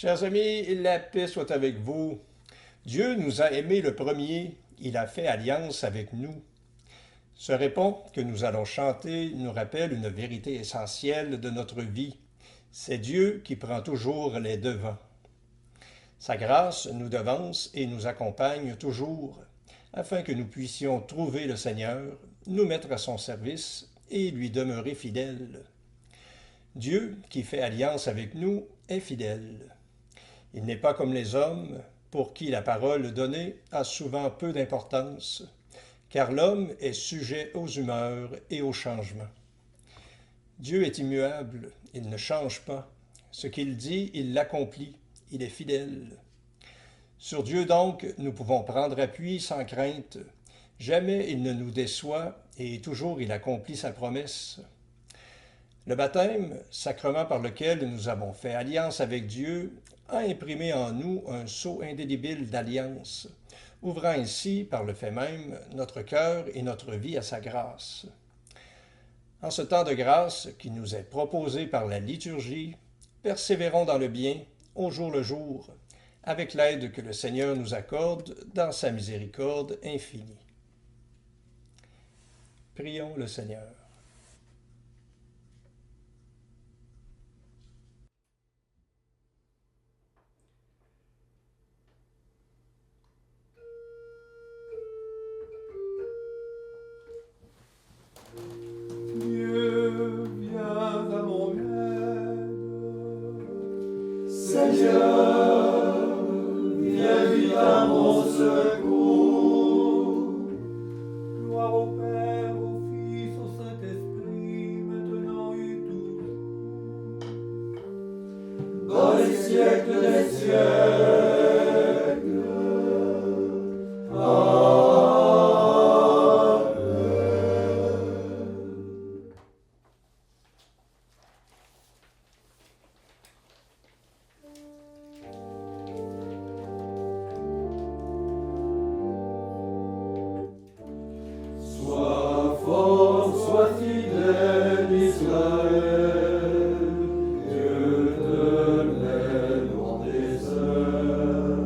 Chers amis, la paix soit avec vous. Dieu nous a aimés le premier, il a fait alliance avec nous. Ce répond que nous allons chanter nous rappelle une vérité essentielle de notre vie. C'est Dieu qui prend toujours les devants. Sa grâce nous devance et nous accompagne toujours, afin que nous puissions trouver le Seigneur, nous mettre à son service et lui demeurer fidèles. Dieu, qui fait alliance avec nous, est fidèle. Il n'est pas comme les hommes, pour qui la parole donnée a souvent peu d'importance, car l'homme est sujet aux humeurs et aux changements. Dieu est immuable, il ne change pas. Ce qu'il dit, il l'accomplit, il est fidèle. Sur Dieu donc, nous pouvons prendre appui sans crainte. Jamais il ne nous déçoit et toujours il accomplit sa promesse. Le baptême, sacrement par lequel nous avons fait alliance avec Dieu, a imprimé en nous un sceau indélébile d'alliance, ouvrant ainsi, par le fait même, notre cœur et notre vie à sa grâce. En ce temps de grâce qui nous est proposé par la liturgie, persévérons dans le bien, au jour le jour, avec l'aide que le Seigneur nous accorde dans sa miséricorde infinie. Prions le Seigneur. Dieu, viens à mon aide. Seigneur, viens vite à mon secours. Gloire au Père, au Fils, au Saint-Esprit, maintenant et toujours. Dans les siècles des siècles. Sois fort, sois fidèle, Israël, Dieu de l'aide en désert.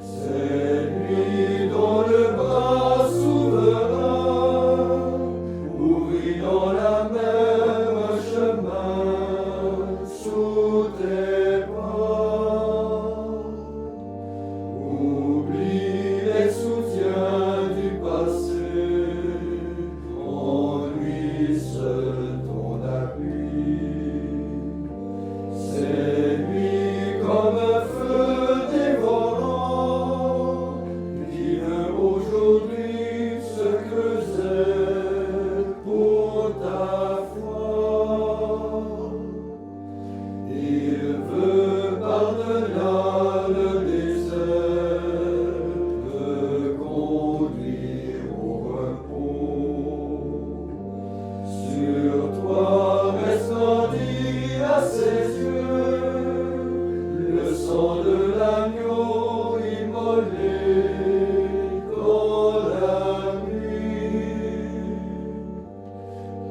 C'est lui dont le bras souverain ouvrit dans la mer un chemin sous tes pas. Oublie les soutiens du passé, en lui seul ton appui. C'est lui comme un feu dévorant, qui veut aujourd'hui se creuser pour ta foi. Il veut par-delà le désert te conduire au repos. Sur toi resplendit à ses yeux le sang de l'agneau immolé dans la nuit.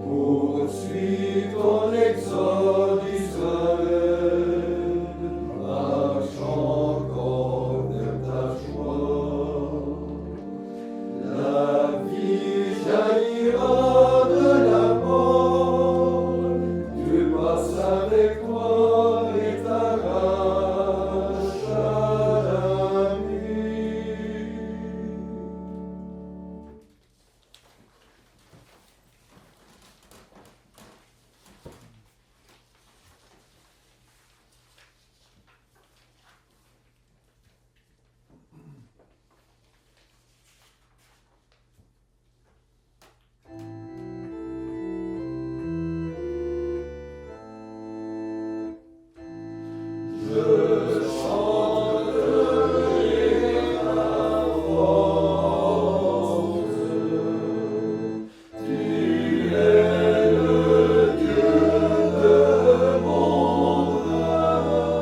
Poursuis ton exode, Israël, marche encore vers ta joie. La vie jaillira de la mort, Dieu passe avec toi et t'arrache à la nuit. Je chanterai ta force. Tu es le Dieu de mon amour.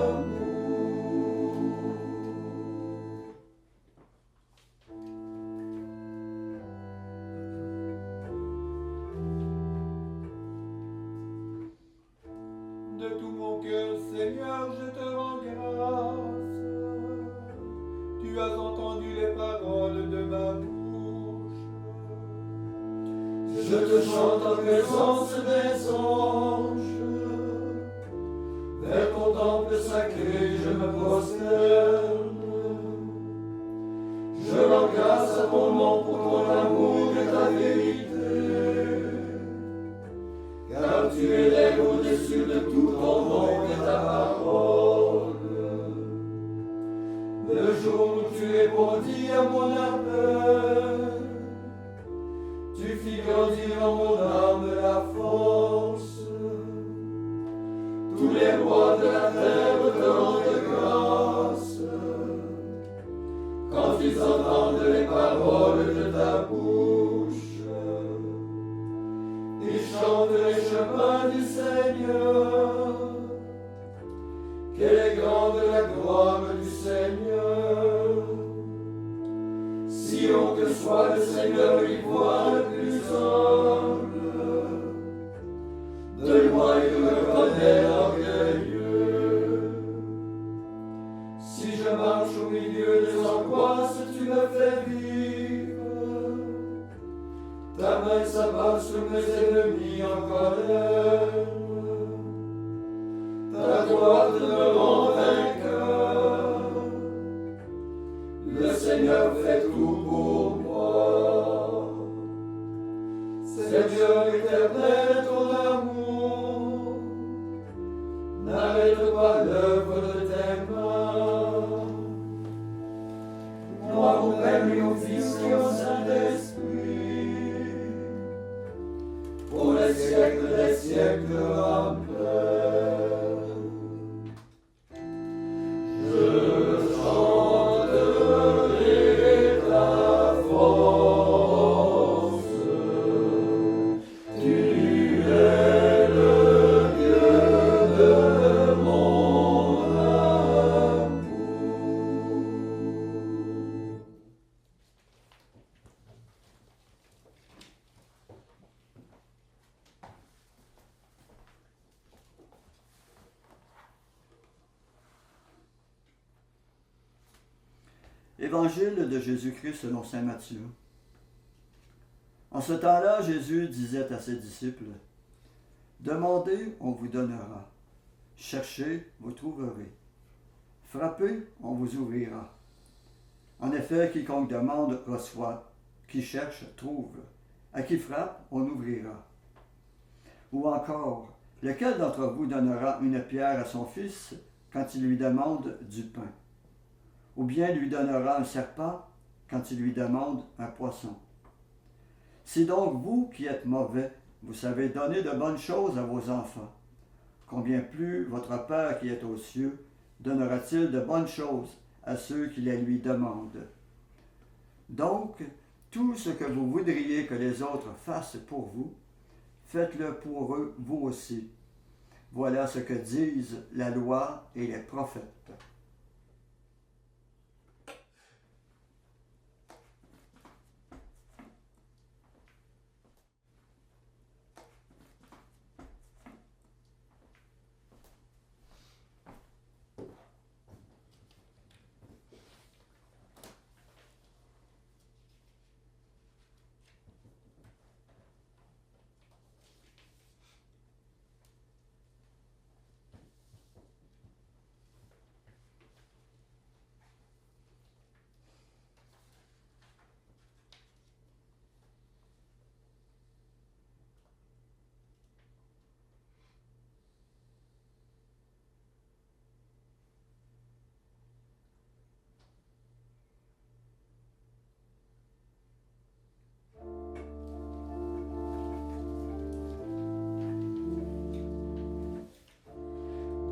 De tout mon cœur, Seigneur, je te rends grâce. Tu as entendu les paroles de ma bouche. Je te chante en présence des anges. Vers ton temple sacré, je me prosterne. Je rends grâce à ton nom pour ton amour et ta vérité. Car tu élèves au-dessus de tout ton nom et ta parole. Le jour où tu répondis à mon appel, tu fis grandir en mon âme la force. Tous les rois de la terre te rendent grâce quand ils entendent les paroles de ta bouche. Ils chantent les chemins du Seigneur. Quelle est grande la gloire du Seigneur. Si haut que soit le Seigneur, il voit le plus humble. De loin il me connaît orgueilleux. Si je marche au milieu des angoisses, tu me fais vivre. Ta main s'abat sur mes ennemis en colère. Ta droite me rend vainqueur. Le Seigneur fait tout pour moi. Seigneur éternel, ton amour n'arrête pas l'œuvre de tes mains. Moi, au Père et au Fils et au Saint-Esprit, pour les siècles des siècles, amen. Je chanterai ta force. Tu es le Dieu de mon amour. Évangile de Jésus-Christ selon saint Matthieu. En ce temps-là, Jésus disait à ses disciples, « Demandez, on vous donnera. Cherchez, vous trouverez. Frappez, on vous ouvrira. En effet, quiconque demande reçoit, qui cherche trouve, à qui frappe, on ouvrira. Ou encore, lequel d'entre vous donnera une pierre à son fils quand il lui demande du pain? Ou bien lui donnera un serpent quand il lui demande un poisson? Si donc vous, qui êtes mauvais, vous savez donner de bonnes choses à vos enfants, combien plus votre Père qui est aux cieux donnera-t-il de bonnes choses à ceux qui les lui demandent? Donc, tout ce que vous voudriez que les autres fassent pour vous, faites-le pour eux vous aussi. Voilà ce que disent la loi et les prophètes.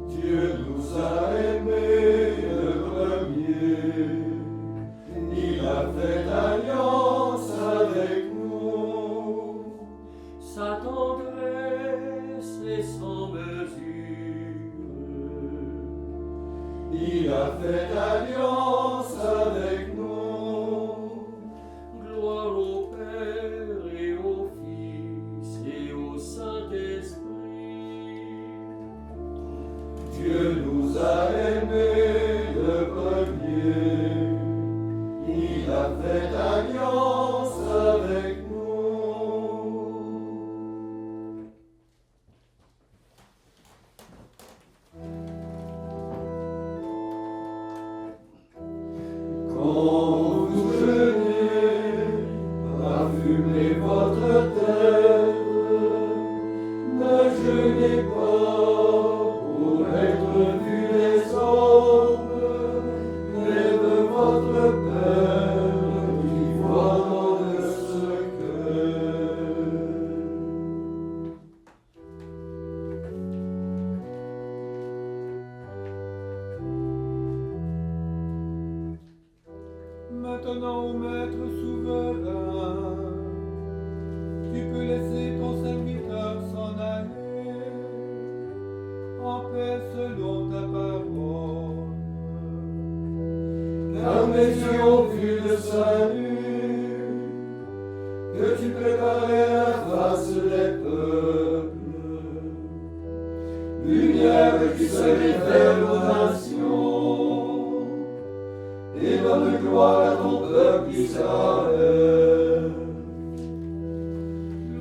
Dieu nous a aimés le premier, il a fait alliance avec nous. Sa tendresse est sans mesure. Il a fait alliance avec nous. Gloire au Père et au Fils et au Saint-Esprit. Dieu nous a aimés le premier, Quand vous jeûnez, parfumez votre tête. Ne jeûnez pas pour être vu des hommes, mais de votre Père qui voit dans le secret. Maintenant, ô Maître souverain, tu peux laisser ton serviteur s'en aller en paix selon ta parole. Car mes yeux ont vu le salut que tu préparais à la face des peuples, lumière qui se révèle aux nations et donne gloire à ton peuple Israël.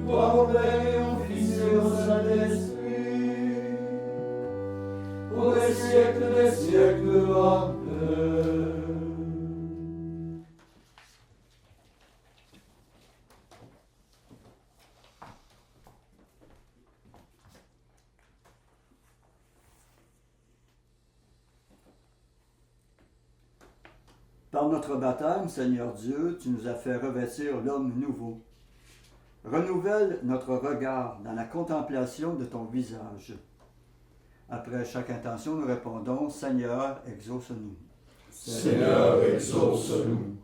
Gloire au Père et au Fils et au Saint-Esprit, pour les siècles des siècles. Amen. Par notre baptême, Seigneur Dieu, tu nous as fait revêtir l'homme nouveau. Renouvelle notre regard dans la contemplation de ton visage. Après chaque intention, nous répondons, Seigneur, exauce-nous. Seigneur, exauce-nous.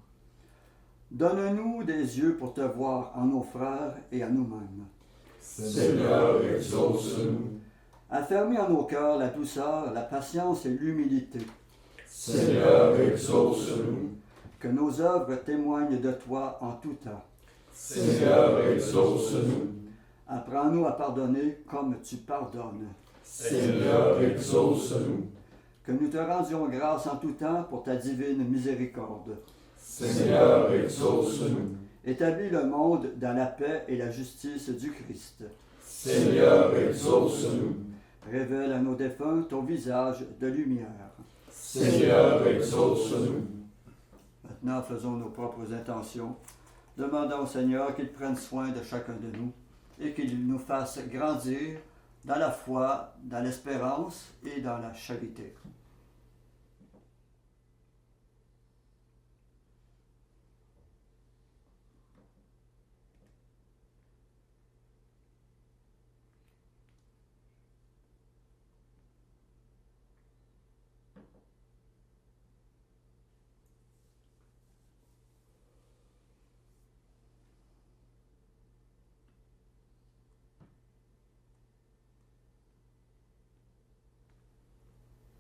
Donne-nous des yeux pour te voir en nos frères et en nous-mêmes. Seigneur, exauce-nous. Affermis en nos cœurs la douceur, la patience et l'humilité. Seigneur, exauce-nous. Que nos œuvres témoignent de toi en tout temps. Seigneur, exauce-nous. Apprends-nous à pardonner comme tu pardonnes. Seigneur, exauce-nous. Que nous te rendions grâce en tout temps pour ta divine miséricorde. Seigneur, exauce-nous. Établis le monde dans la paix et la justice du Christ. Seigneur, exauce-nous. Révèle à nos défunts ton visage de lumière. Seigneur, exauce-nous. Maintenant, faisons nos propres intentions. Demandons au Seigneur qu'il prenne soin de chacun de nous et qu'il nous fasse grandir dans la foi, dans l'espérance et dans la charité.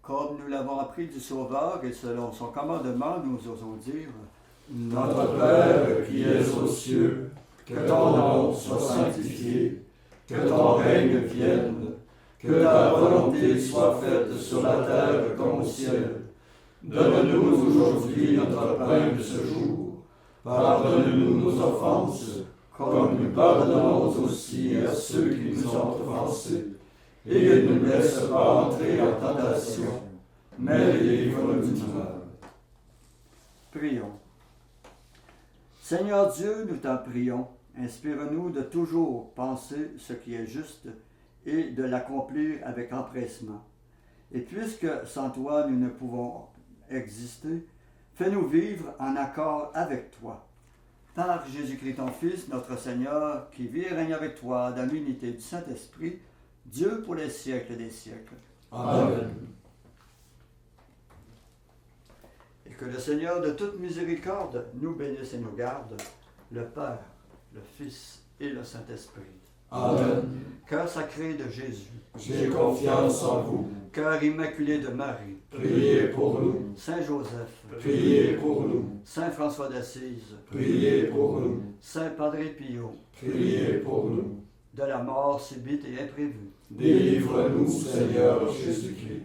Comme nous l'avons appris du Sauveur et selon son commandement, nous osons dire Notre Père qui es aux cieux, que ton nom soit sanctifié, que ton règne vienne, que ta volonté soit faite sur la terre comme au ciel. Donne-nous aujourd'hui notre pain de ce jour. Pardonne-nous nos offenses, comme nous pardonnons aussi à ceux qui nous ont offensés. Et ne nous laisse pas entrer en tentation, mais délivre-nous du mal. Prions. Seigneur Dieu, nous t'en prions, inspire-nous de toujours penser ce qui est juste et de l'accomplir avec empressement. Et puisque sans toi nous ne pouvons exister, fais-nous vivre en accord avec toi. Par Jésus-Christ ton Fils, notre Seigneur, qui vit et règne avec toi dans l'unité du Saint-Esprit, Dieu pour les siècles des siècles. Amen. Et que le Seigneur de toute miséricorde nous bénisse et nous garde, le Père, le Fils et le Saint-Esprit. Amen. Cœur sacré de Jésus, J'ai confiance en vous. cœur immaculé de Marie, Priez pour nous. Saint Joseph, Priez pour nous. Saint François d'Assise, Priez pour nous. Saint Padre Pio, Priez pour nous. de la mort subite et imprévue. Délivre-nous, Seigneur Jésus-Christ.